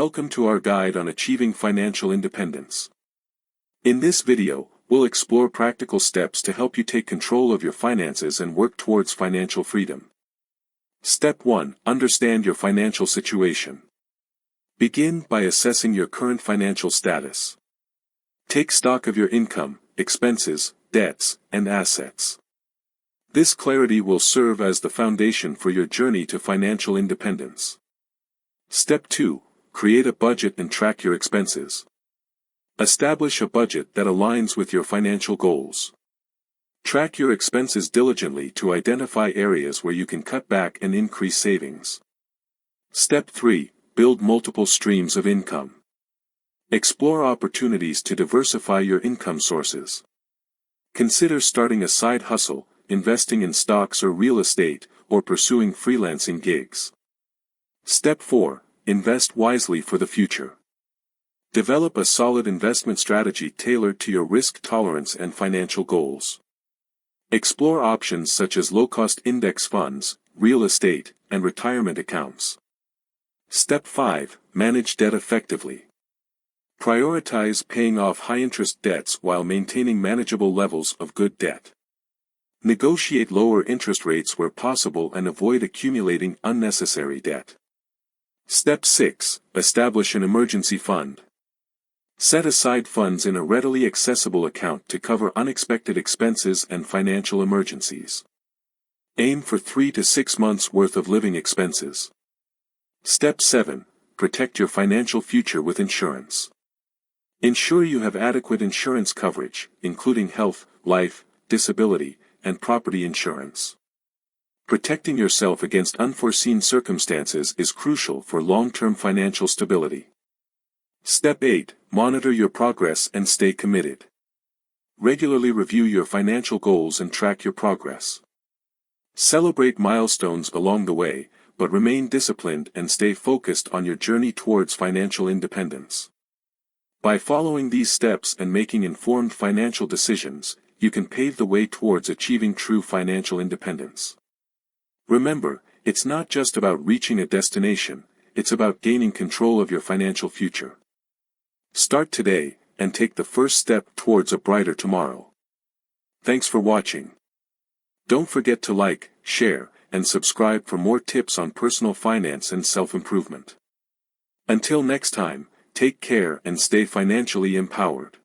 Welcome to our guide on achieving financial independence. In this video, we'll explore practical steps to help you take control of your finances and work towards financial freedom. Step 1. Understand your financial situation. Begin by assessing your current financial status. Take stock of your income, expenses, debts, and assets. This clarity will serve as the foundation for your journey to financial independence. Step 2. Create a budget and track your expenses. Establish a budget that aligns with your financial goals. Track your expenses diligently to identify areas where you can cut back and increase savings. Step 3. Build multiple streams of income. Explore opportunities to diversify your income sources. Consider starting a side hustle, investing in stocks or real estate, or pursuing freelancing gigs. Step 4. Invest wisely for the future. Develop a solid investment strategy tailored to your risk tolerance and financial goals. Explore options such as low-cost index funds, real estate, and retirement accounts. Step 5. Manage debt effectively. Prioritize paying off high-interest debts while maintaining manageable levels of good debt. Negotiate lower interest rates where possible and avoid accumulating unnecessary debt. Step 6. Establish an emergency fund. Set aside funds in a readily accessible account to cover unexpected expenses and financial emergencies. Aim for 3 to 6 months' worth of living expenses. Step 7. Protect your financial future with insurance. Ensure you have adequate insurance coverage, including health, life, disability, and property insurance. Protecting yourself against unforeseen circumstances is crucial for long-term financial stability. Step 8. Monitor your progress and stay committed. Regularly review your financial goals and track your progress. Celebrate milestones along the way, but remain disciplined and stay focused on your journey towards financial independence. By following these steps and making informed financial decisions, you can pave the way towards achieving true financial independence. Remember, it's not just about reaching a destination, it's about gaining control of your financial future. Start today, and take the first step towards a brighter tomorrow. Thanks for watching. Don't forget to like, share, and subscribe for more tips on personal finance and self-improvement. Until next time, take care and stay financially empowered.